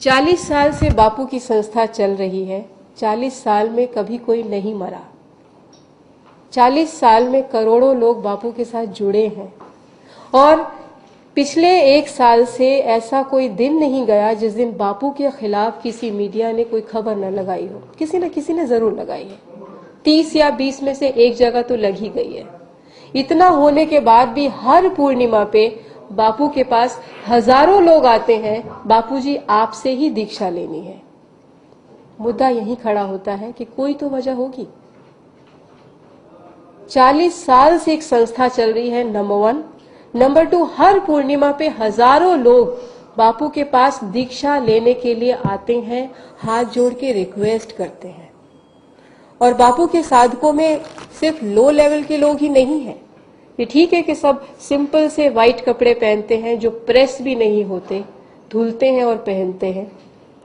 40 साल से बापू की संस्था चल रही है। 40 साल में कभी कोई नहीं मरा। 40 साल में करोड़ों लोग बापू के साथ जुड़े हैं और पिछले 1 साल से ऐसा कोई दिन नहीं गया जिस दिन बापू के खिलाफ किसी मीडिया ने कोई खबर न लगाई हो। किसी न किसी ने जरूर लगाई है। 30 या 20 में से एक जगह तो लग ही गई है। इतना होने के बाद भी हर पूर्णिमा पे बापू के पास हजारों लोग आते हैं, बापूजी आपसे ही दीक्षा लेनी है। मुद्दा यही खड़ा होता है कि कोई तो वजह होगी। 40 साल से एक संस्था चल रही है, नंबर 1। नंबर 2, हर पूर्णिमा पे हजारों लोग बापू के पास दीक्षा लेने के लिए आते हैं, हाथ जोड़ के रिक्वेस्ट करते हैं। और बापू के साधकों में सिर्फ लो लेवल के लोग ही नहीं हैं। ये ठीक है कि सब सिंपल से वाइट कपड़े पहनते हैं जो प्रेस भी नहीं होते, धुलते हैं और पहनते हैं,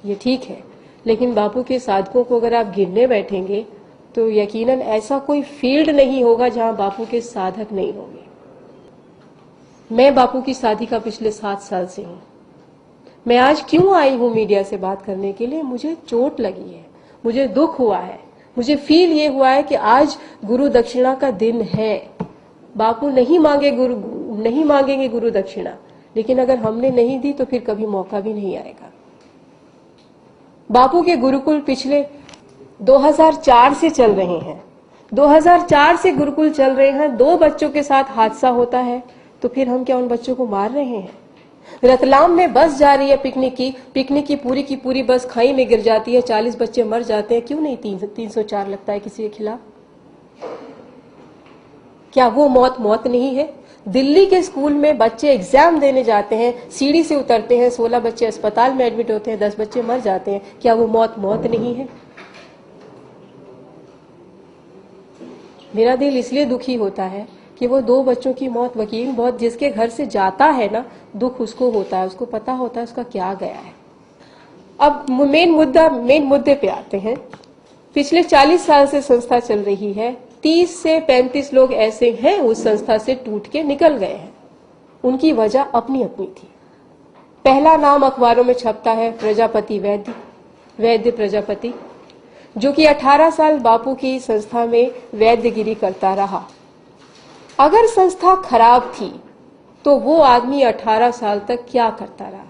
ये ठीक है। लेकिन बापू के साधकों को अगर आप गिनने बैठेंगे तो यकीनन ऐसा कोई फील्ड नहीं होगा जहां बापू के साधक नहीं होंगे। मैं बापू की साधिका पिछले 7 साल से हूं। मैं आज क्यों आई हूं मीडिया से बात करने के लिए? मुझे चोट लगी है, मुझे दुख हुआ है, मुझे फील ये हुआ है कि आज गुरु दक्षिणा का दिन है। बापू नहीं मांगेंगे गुरु दक्षिणा, लेकिन अगर हमने नहीं दी तो फिर कभी मौका भी नहीं आएगा। बापू के गुरुकुल पिछले 2004 से चल रहे हैं। 2004 से गुरुकुल चल रहे हैं। 2 बच्चों के साथ हादसा होता है तो फिर हम क्या उन बच्चों को मार रहे हैं? रतलाम में बस जा रही है पिकनिक की पूरी बस खाई में गिर जाती है, 40 बच्चे मर जाते हैं। क्यों नहीं 304 लगता है किसी के खिलाफ? क्या वो मौत नहीं है? दिल्ली के स्कूल में बच्चे एग्जाम देने जाते हैं, सीढ़ी से उतरते हैं, 16 बच्चे अस्पताल में एडमिट होते हैं, 10 बच्चे मर जाते हैं। क्या वो मौत नहीं है? मेरा दिल इसलिए दुखी होता है कि वो 2 बच्चों की मौत वकील बहुत जिसके घर से जाता है ना, दुख उसको होता है, उसको पता होता है उसका क्या गया है। अब मेन मुद्दे पे आते हैं। पिछले 40 साल से संस्था चल रही है। 30 से 35 लोग ऐसे हैं उस संस्था से टूट के निकल गए हैं। उनकी वजह अपनी थी। पहला नाम अखबारों में छपता है प्रजापति वैद्य प्रजापति, जो कि 18 साल बापू की संस्था में वैद्यगिरी करता रहा। अगर संस्था खराब थी तो वो आदमी 18 साल तक क्या करता रहा?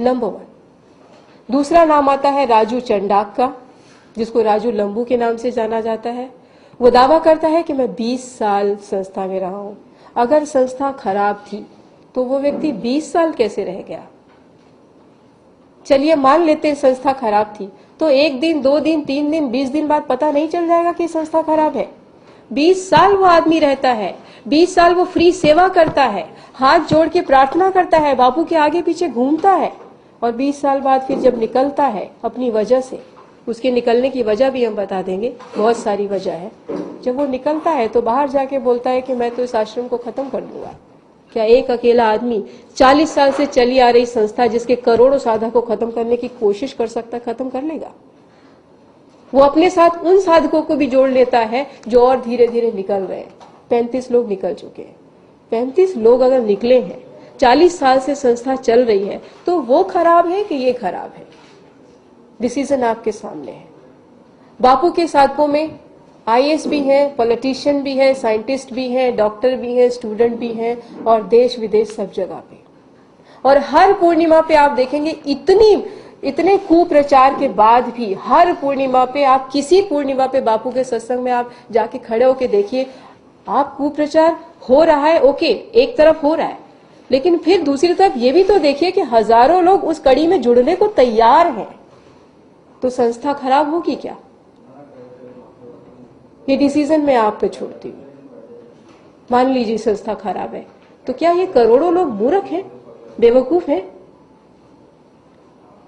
नंबर 1। दूसरा नाम आता है राजू चंडाक का, जिसको राजू लंबू के नाम से जाना जाता है। वो दावा करता है कि मैं 20 साल संस्था में रहा हूं। अगर संस्था खराब थी तो वो व्यक्ति 20 साल कैसे रह गया? चलिए मान लेते हैं संस्था खराब थी, तो 1 दिन, 2 दिन, 3 दिन, 20 दिन बाद पता नहीं चल जाएगा कि संस्था खराब है? 20 साल वो आदमी रहता है, 20 साल वो फ्री सेवा करता है, हाथ जोड़ के प्रार्थना करता है, बापू के आगे पीछे घूमता है, और 20 साल बाद फिर जब निकलता है अपनी वजह से, उसके निकलने की वजह भी हम बता देंगे, बहुत सारी वजह है। जब वो निकलता है तो बाहर जाके बोलता है कि मैं तो इस आश्रम को खत्म कर दूंगा। क्या एक अकेला आदमी 40 साल से चली आ रही संस्था जिसके करोड़ों साधकों को खत्म करने की कोशिश कर सकता, खत्म कर लेगा? वो अपने साथ उन साधकों को भी जोड़ लेता है जो और धीरे धीरे निकल रहे हैं। 35 लोग निकल चुके हैं। 35 लोग अगर निकले हैं, 40 साल से संस्था चल रही है, तो वो खराब है कि ये खराब है? डिसीजन आपके सामने है। बापू के साधकों में आईएएस भी हैं, पॉलिटिशियन भी हैं, साइंटिस्ट भी हैं, डॉक्टर भी हैं, स्टूडेंट भी हैं, और देश विदेश सब जगह पे। और हर पूर्णिमा पे आप देखेंगे इतने कुप्रचार के बाद भी हर पूर्णिमा पे, आप किसी पूर्णिमा पे बापू के सत्संग में आप जाके खड़े होके देखिए, आप कुप्रचार हो रहा है, ओके, एक तरफ हो रहा है, लेकिन फिर दूसरी तरफ ये भी तो देखिए कि हजारों लोग उस कड़ी में जुड़ने को तैयार हैं। तो संस्था खराब होगी क्या? ये डिसीजन मैं आप पे छोड़ती हूँ। मान लीजिए संस्था खराब है, तो क्या ये करोड़ों लोग मूर्ख हैं, बेवकूफ हैं?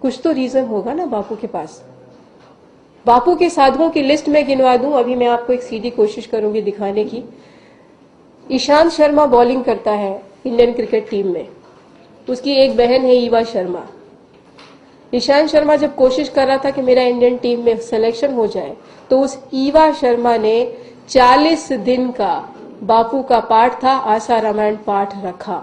कुछ तो रीजन होगा ना बापू के पास। बापू के साधकों की लिस्ट में गिनवा दूं, अभी मैं आपको एक सीधी कोशिश करूंगी दिखाने की। ईशांत शर्मा बॉलिंग करता है इंडियन क्रिकेट टीम में, उसकी एक बहन है ईवा शर्मा। ईशांत शर्मा जब कोशिश कर रहा था कि मेरा इंडियन टीम में सिलेक्शन हो जाए, तो उस ईवा शर्मा ने 40 दिन का बापू का पाठ था, आशा रामायण पाठ रखा,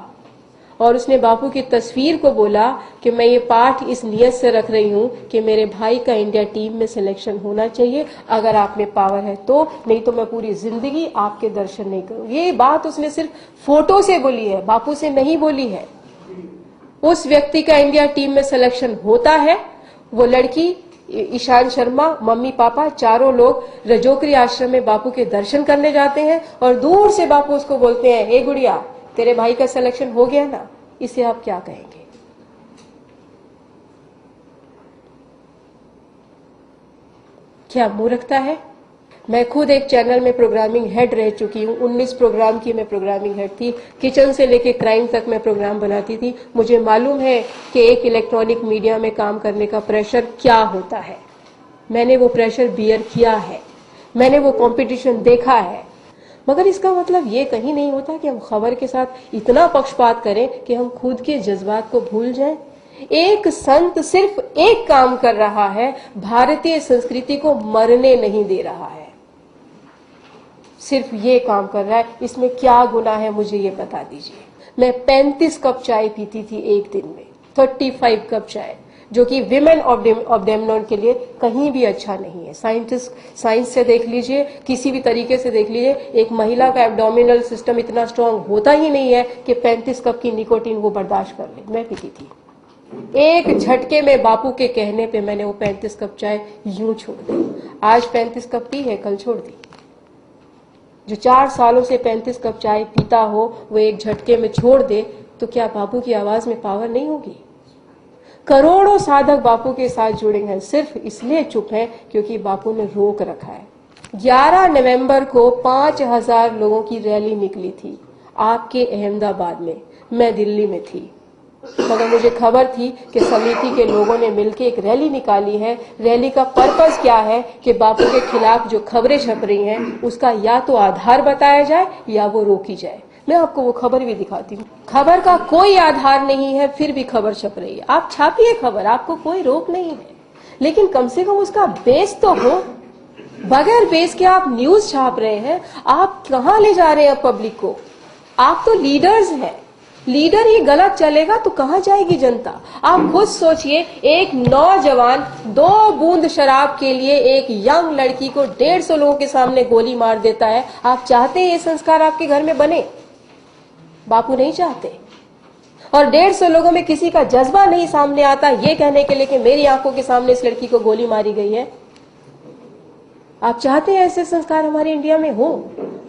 और उसने बापू की तस्वीर को बोला कि मैं ये पाठ इस नियत से रख रही हूं कि मेरे भाई का इंडिया टीम में सिलेक्शन होना चाहिए, अगर आप में पावर है तो, नहीं तो मैं पूरी जिंदगी आपके दर्शन नहीं करूंगी। ये बात उसने सिर्फ फोटो से बोली है, बापू से नहीं बोली है। उस व्यक्ति का इंडिया टीम में सिलेक्शन होता है। वो लड़की ईशान शर्मा, मम्मी पापा चारों लोग रजोकरी आश्रम में बापू के दर्शन करने जाते हैं और दूर से बापू उसको बोलते हैं, हे गुड़िया तेरे भाई का सिलेक्शन हो गया ना, इसे आप क्या कहेंगे? क्या मूर्खता है? मैं खुद एक चैनल में प्रोग्रामिंग हेड रह चुकी हूँ। 19 प्रोग्राम की मैं प्रोग्रामिंग हेड थी। किचन से लेके क्राइम तक मैं प्रोग्राम बनाती थी। मुझे मालूम है कि एक इलेक्ट्रॉनिक मीडिया में काम करने का प्रेशर क्या होता है। मैंने वो प्रेशर बियर किया है, मैंने वो कंपटीशन देखा है। मगर इसका मतलब ये कहीं नहीं होता कि हम खबर के साथ इतना पक्षपात करें कि हम खुद के जज्बात को भूल जाएं। एक संत सिर्फ एक काम कर रहा है, भारतीय संस्कृति को मरने नहीं दे रहा है। सिर्फ ये काम कर रहा है। इसमें क्या गुनाह है मुझे ये बता दीजिए। मैं 35 कप चाय पीती थी एक दिन में, 35 कप चाय, जो कि विमेन ऑब्डेमनॉन के लिए कहीं भी अच्छा नहीं है। साइंस से देख लीजिए, किसी भी तरीके से देख लीजिए, एक महिला का एब्डोमिनल सिस्टम इतना स्ट्रांग होता ही नहीं है कि 35 कप की निकोटीन वो बर्दाश्त कर ले। मैं पीती थी। एक झटके में बापू के कहने पे मैंने वो 35 कप चाय यूं छोड़ दी। आज 35 कप पी है, कल छोड़ दी। जो 4 सालों से 35 कप चाय पीता हो वो एक झटके में छोड़ दे, तो क्या बापू की आवाज में पावर नहीं होगी? करोड़ों साधक बापू के साथ जुड़े हैं, सिर्फ इसलिए चुप हैं क्योंकि बापू ने रोक रखा है। 11 नवंबर को 5000 लोगों की रैली निकली थी आपके अहमदाबाद में। मैं दिल्ली में थी, मगर मुझे खबर थी कि समिति के लोगों ने मिलकर एक रैली निकाली है। रैली का पर्पस क्या है कि बापू के खिलाफ जो खबरें छप रही हैं उसका या तो आधार बताया जाए या वो रोकी जाए। मैं आपको वो खबर भी दिखाती हूँ। खबर का कोई आधार नहीं है, फिर भी खबर छप रही है। आप छापिए खबर, आपको कोई रोक नहीं है, लेकिन कम से कम उसका बेस तो हो। बगैर बेस के आप न्यूज छाप रहे हैं, आप कहाँ ले जा रहे हैं पब्लिक को? आप तो लीडर्स हैं। लीडर ही गलत चलेगा तो कहां जाएगी जनता? आप खुद सोचिए, एक नौजवान 2 बूंद शराब के लिए एक यंग लड़की को 150 लोगों के सामने गोली मार देता है। आप चाहते हैं ये संस्कार आपके घर में बने? बापू नहीं चाहते। और 150 लोगों में किसी का जज्बा नहीं सामने आता ये कहने के लिए कि मेरी आंखों के सामने इस लड़की को गोली मारी गई है। आप चाहते हैं ऐसे संस्कार हमारे इंडिया में हो?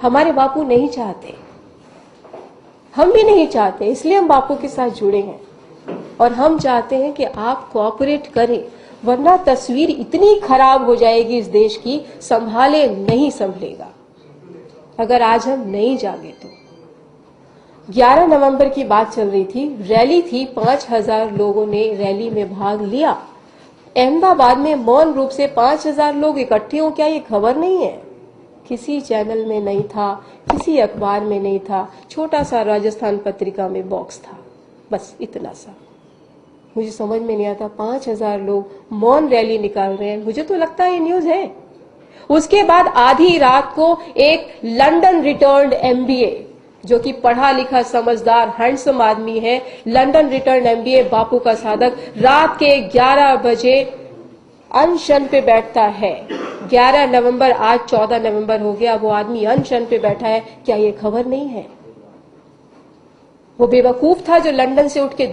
हमारे बापू नहीं चाहते, हम भी नहीं चाहते, इसलिए हम बापू के साथ जुड़े हैं। और हम चाहते हैं कि आप कोऑपरेट करें, वरना तस्वीर इतनी खराब हो जाएगी इस देश की, संभाले नहीं संभलेगा अगर आज हम नहीं जागे तो। 11 नवंबर की बात चल रही थी, रैली थी, 5000 लोगों ने रैली में भाग लिया। अहमदाबाद में मौन रूप से 5000 लोग इकट्ठे हो, क्या ये खबर नहीं है? किसी चैनल में नहीं था, किसी अखबार में नहीं था, छोटा सा राजस्थान पत्रिका में बॉक्स था, बस इतना सा। मुझे समझ में नहीं आता, 5000 लोग मौन रैली निकाल रहे हैं। मुझे तो लगता है ये न्यूज है। उसके बाद आधी रात को एक लंदन रिटर्न्ड एमबीए, जो कि पढ़ा लिखा समझदार हैंडसम आदमी है, लंदन रिटर्न एमबीए बापू का साधक, रात के 11 बजे अनशन पे बैठता है। 11 नवंबर, आज 14 नवंबर हो गया, वो आदमी अनशन पे बैठा है। क्या ये खबर नहीं है? वो बेवकूफ था जो लंदन से उठ के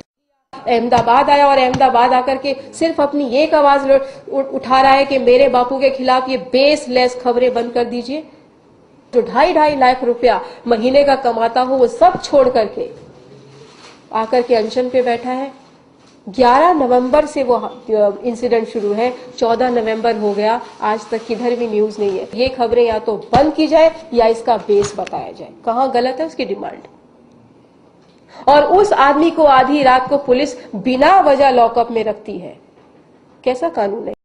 अहमदाबाद आया और अहमदाबाद आकर के सिर्फ अपनी एक आवाज उठा रहा है कि मेरे बापू के खिलाफ ये बेसलेस खबरें बंद कर दीजिए। जो 2.5 लाख रुपया महीने का कमाता हो वो सब छोड़ करके आकर के अनशन पे बैठा है। 11 नवंबर से वो इंसिडेंट शुरू है, 14 नवंबर हो गया, आज तक किधर भी न्यूज नहीं है। ये खबरें या तो बंद की जाए या इसका बेस बताया जाए, कहां गलत है उसकी डिमांड। और उस आदमी को आधी रात को पुलिस बिना वजह लॉकअप में रखती है। कैसा कानून है?